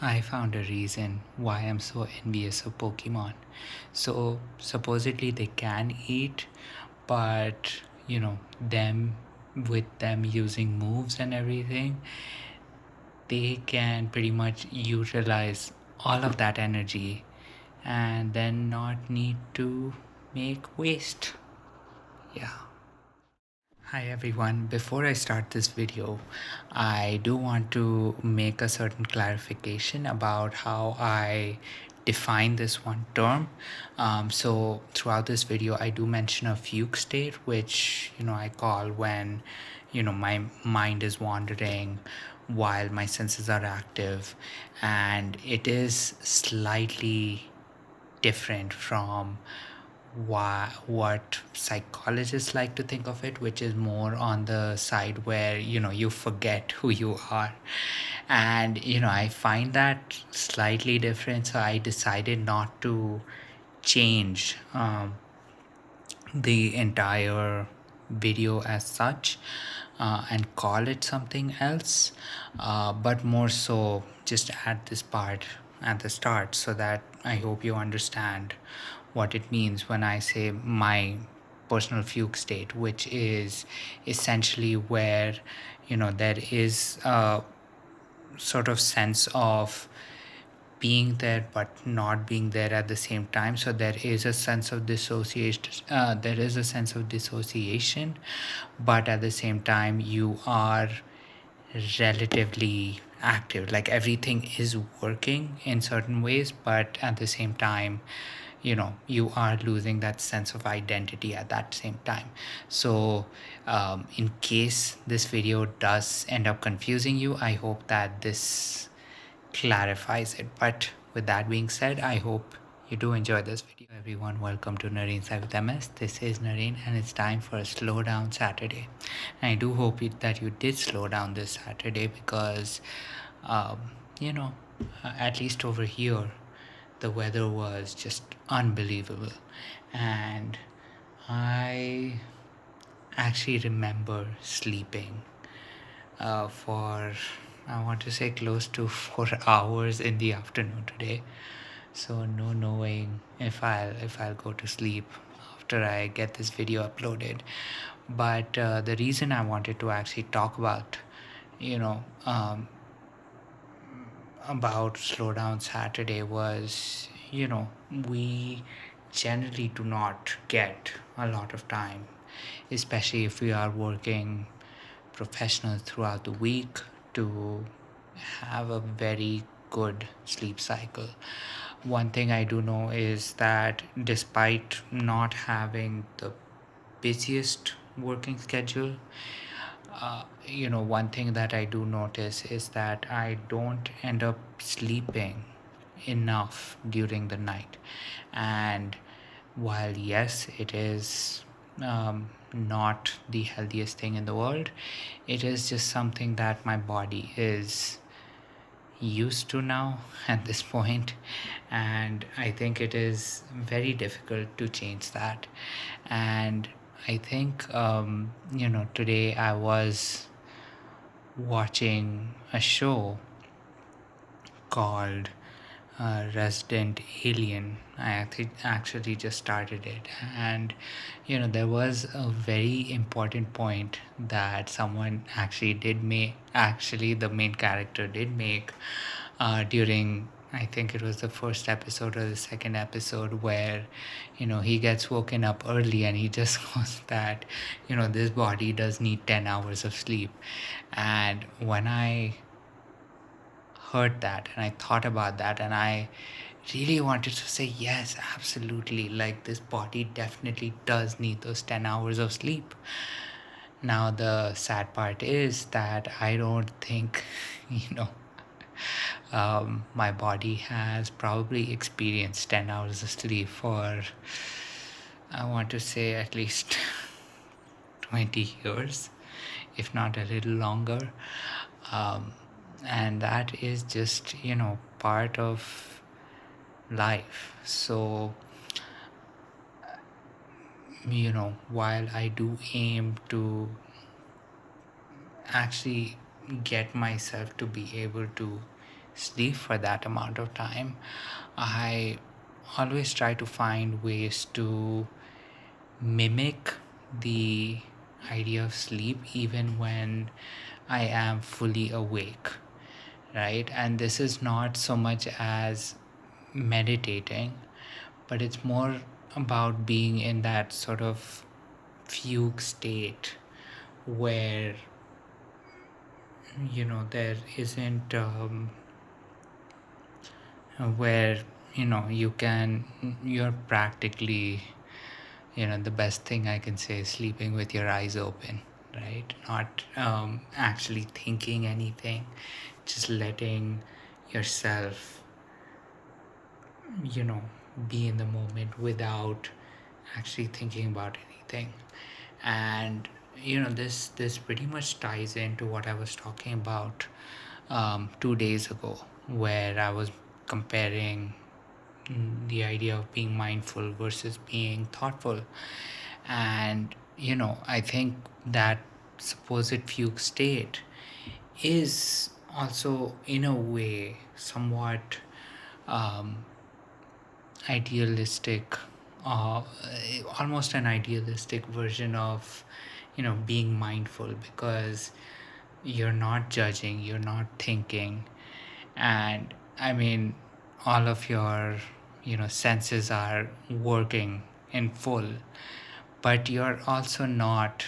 I found a reason why I'm so envious of Pokemon. So supposedly they can eat, but them with them using moves and everything, they can pretty much utilize all of that energy and then not need to make waste. Yeah. Hi everyone. Before I start this video, I do want to make a certain clarification about how I define this one term. So throughout this video, I do mention a fugue state, which I call when my mind is wandering while my senses are active, and it is slightly different from what psychologists like to think of it, which is more on the side where you forget who you are. And I find that slightly different, so I decided not to change the entire video as such, and call it something else, but more so just add this part at the start so that I hope you understand what it means when I say my personal fugue state, which is essentially where there is a sort of sense of being there but not being there at the same time. So there is a sense of dissociation, but at the same time you are relatively active, like everything is working in certain ways, but at the same time you are losing that sense of identity at that same time. So in case this video does end up confusing you, I hope that this clarifies it. But with that being said, I hope you do enjoy this video. Everyone, welcome to Nareen Side with MS. This is Nareen, and it's time for a Slowdown Saturday. And I do hope that you did slow down this Saturday, because um, you know at least over here the weather was just unbelievable. And I actually remember sleeping for, I want to say, close to 4 hours in the afternoon today. So no knowing if I'll go to sleep after I get this video uploaded. But the reason I wanted to actually talk about you know um, about Slowdown Saturday was, we generally do not get a lot of time, especially if we are working professionals throughout the week, to have a very good sleep cycle. One thing I do know is that despite not having the busiest working schedule, one thing that I do notice is that I don't end up sleeping enough during the night. And while, yes, it is not the healthiest thing in the world, it is just something that my body is used to now at this point, and I think it is very difficult to change that. And I think today I was watching a show called Resident Alien. Actually just started it, and there was a very important point that someone actually did make. Actually, the main character did make during. I think it was the first episode or the second episode, where he gets woken up early and he just goes that this body does need 10 hours of sleep. And when I heard that and I thought about that, and I really wanted to say, yes, absolutely, like this body definitely does need those 10 hours of sleep. Now the sad part is that I don't think my body has probably experienced 10 hours of sleep for, I want to say, at least 20 years, if not a little longer. um, and that is just part of life. So while I do aim to actually get myself to be able to sleep for that amount of time, I always try to find ways to mimic the idea of sleep even when I am fully awake, right? And this is not so much as meditating, but it's more about being in that sort of fugue state where there isn't where you're practically, the best thing I can say is sleeping with your eyes open, right? Not actually thinking anything, just letting yourself be in the moment without actually thinking about anything. And this pretty much ties into what I was talking about 2 days ago, where I was comparing the idea of being mindful versus being thoughtful. And I think that supposed fugue state is also in a way somewhat idealistic, uh, almost an idealistic version of being mindful, because you're not judging, you're not thinking, and I mean all of your senses are working in full, but you're also not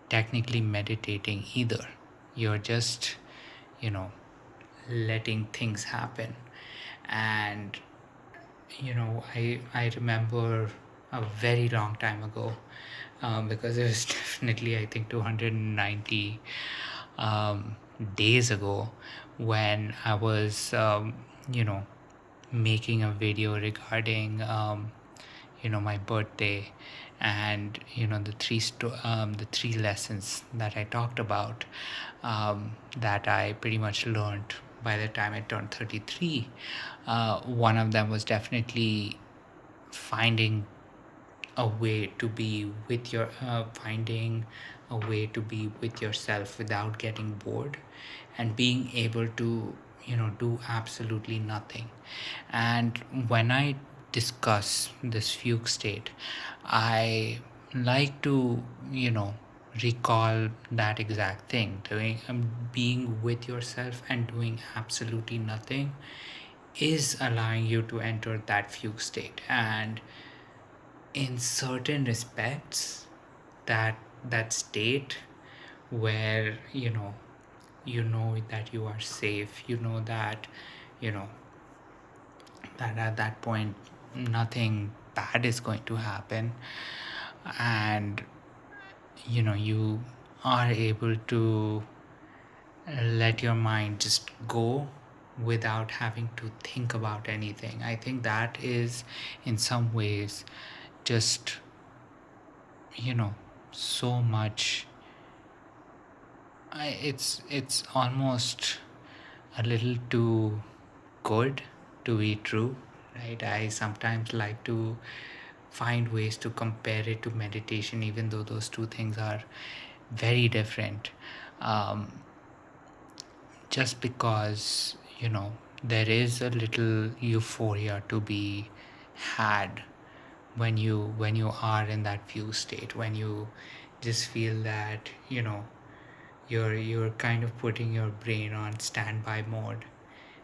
technically meditating either. You're just you know letting things happen. And I remember a very long time ago, because it was definitely, I think, 290 days ago, when I was making a video regarding my birthday, and the three lessons that I talked about, that I pretty much learned by the time I turned 33. One of them was definitely finding a way to be with your finding a way to be with yourself without getting bored, and being able to do absolutely nothing. And when I discuss this fugue state, I like to recall that exact thing, doing being with yourself and doing absolutely nothing is allowing you to enter that fugue state. And in certain respects, that state where that you are safe, that you know that at that point nothing bad is going to happen, and you are able to let your mind just go without having to think about anything. I think that is in some ways just so much. It's almost a little too good to be true, right? I sometimes like to find ways to compare it to meditation, even though those two things are very different. Just because there is a little euphoria to be had when you are in that fugue state, when you just feel that you're kind of putting your brain on standby mode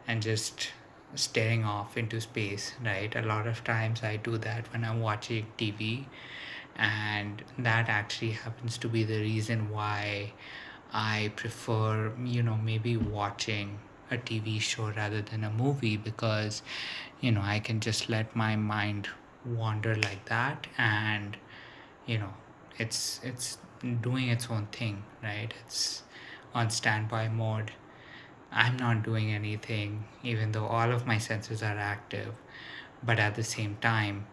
and just staring off into space, right? A lot of times I do that when I'm watching TV, and that actually happens to be the reason why I prefer maybe watching a TV show rather than a movie, because I can just let my mind wander like that, and it's doing its own thing, right? It's on standby mode. I'm not doing anything, even though all of my senses are active, but at the same time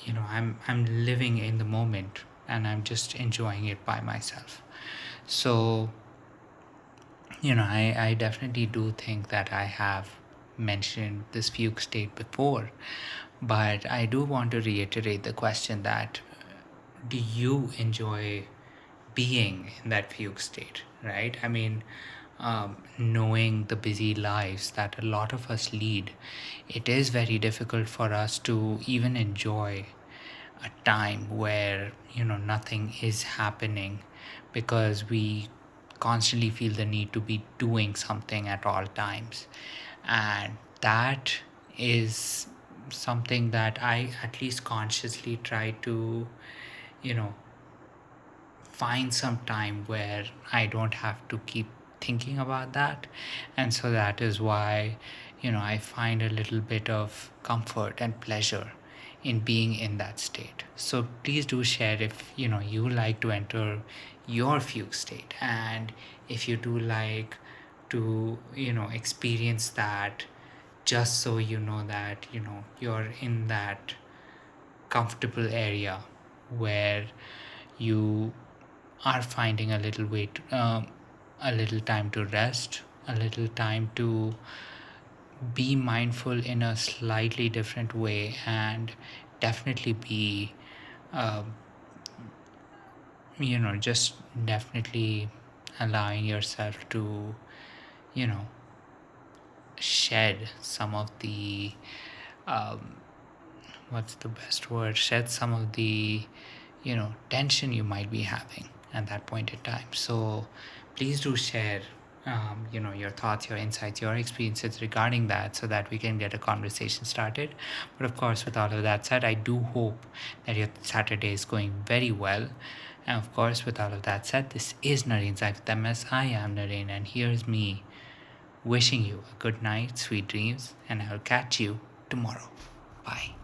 I'm living in the moment, and I'm just enjoying it by myself. So I definitely do think that I have mentioned this fugue state before, but I do want to reiterate the question that do you enjoy being in that fugue state, right? I mean, knowing the busy lives that a lot of us lead, it is very difficult for us to even enjoy a time where nothing is happening, because we constantly feel the need to be doing something at all times. And that is something that I at least consciously try to you know find some time where I don't have to keep thinking about that. And so that is why, I find a little bit of comfort and pleasure in being in that state. So please do share if, you like to enter your fugue state, and if you do like to, experience that, just so you know that, you're in that comfortable area where you are finding a little a little time to rest, a little time to be mindful in a slightly different way, and definitely be, uh, just definitely allowing yourself to, you know, shed some of the, um, what's the best word? Shed some of the, tension you might be having at that point in time. So please do share, your thoughts, your insights, your experiences regarding that, so that we can get a conversation started. But of course, with all of that said, I do hope that your Saturday is going very well. And of course, with all of that said, this is Nareen's Life with MS. I am Nareen, and here's me wishing you a good night, sweet dreams, and I'll catch you tomorrow. Bye.